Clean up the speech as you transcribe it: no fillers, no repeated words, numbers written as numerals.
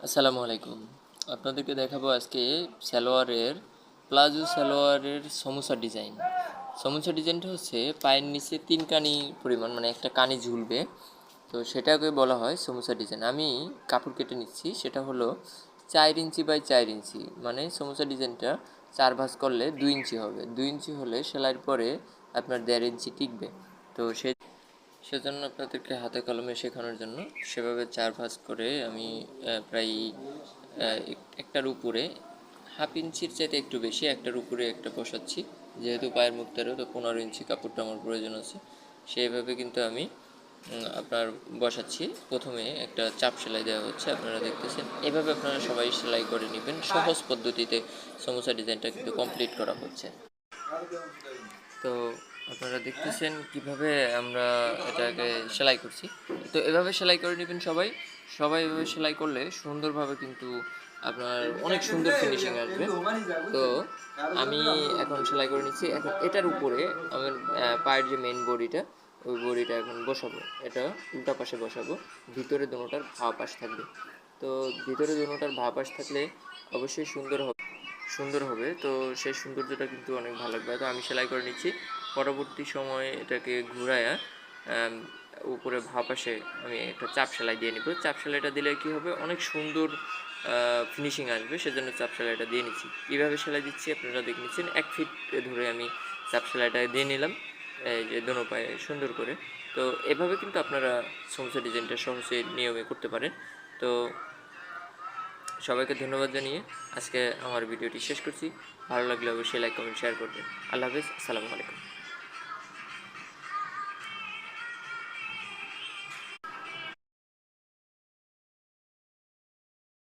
আসসালামু আলাইকুম। আপনাদেরকে দেখাবো আজকে সালোয়ারের প্লাজো সালোয়ারের সমোসা ডিজাইন। সমোসা ডিজাইনটা হচ্ছে পায়ের নিচে 3 কানি পরিমাণ, মানে একটা কানি ঝুলবে, তো সেটাকে বলা হয় সমোসা ডিজাইন। আমি কাপড় কেটে নিচ্ছি, সেটা হলো 4 ইঞ্চি বাই 4 ইঞ্চি, মানে সমোসা ডিজাইনটা 4 ভাঁজ করলে 2 ইঞ্চি হবে। 2 ইঞ্চি হলে সেলাইয়ের পরে আপনার 1.5 ইঞ্চি টিকবে। তো সেজন্য আপনাদেরকে হাতে কলমে শেখানোর জন্য সেভাবে 4 ভাঁজ করে আমি প্রায় একটার উপরে হাফ ইঞ্চির চাইতে একটু বেশি, একটার উপরে একটা বসাচ্ছি। যেহেতু পায়ের মুখ 13, তো 15 ইঞ্চি কাপড়টা আমার প্রয়োজন আছে। সেইভাবে কিন্তু আমি আপনার বসাচ্ছি। প্রথমে একটা চাপ সেলাই দেওয়া হচ্ছে, আপনারা দেখতেছেন। এভাবে আপনারা সবাই সেলাই করে নেবেন। সহজ পদ্ধতিতে সমোসা ডিজাইনটা কিন্তু কমপ্লিট করা হচ্ছে। তো আপনারা দেখতেছেন কিভাবে আমরা এটাকে সেলাই করছি। তো এভাবে সেলাই করে নেবেন সবাই। সবাই এভাবে সেলাই করলে সুন্দরভাবে কিন্তু আপনার অনেক সুন্দর ফিনিশিং আসবে। তো আমি এখন সেলাই করে নিচ্ছি। এখন এটার উপরে আমার পায়ের যে মেন বডিটা, ওই বডিটা এখন বসাবো। এটা উল্টা পাশে বসাবো। ভিতরে দুটোটার ভাঁ পাশ থাকবে। তো ভিতরে দুটোটার ভাঁ পাশ থাকলে অবশ্যই সুন্দর হবে। তো সেই সৌন্দর্যটা কিন্তু অনেক ভালো লাগবে। তো আমি সেলাই করে নিচ্ছি। পরবর্তী সময়ে এটাকে ঘুরায়া উপরে ভাঁ পাশে আমি একটা চাপ সেলাই দিয়ে নিব। চাপ সেলাইটা দিলে কী হবে, অনেক সুন্দর ফিনিশিং আসবে। সেজন্য চাপ সেলাইটা দিয়ে নিচ্ছি। কীভাবে সেলাই দিচ্ছি আপনারা দেখে নিচ্ছেন। 1 ফিট ধরে আমি চাপ সেলাইটা দিয়ে নিলাম, এই যে দোনো পায়ে সুন্দর করে। তো এভাবে কিন্তু আপনারা সমস্যা ডিজাইনটা সহজে নিয়মে করতে পারেন। তো সবাইকে ধন্যবাদ জানিয়ে আজকে আমার ভিডিওটি শেষ করছি। ভালো লাগলে অবশ্যই লাইক, কমেন্ট, শেয়ার করবেন। আল্লাহ হাফিজ, আসসালামু আলাইকুম।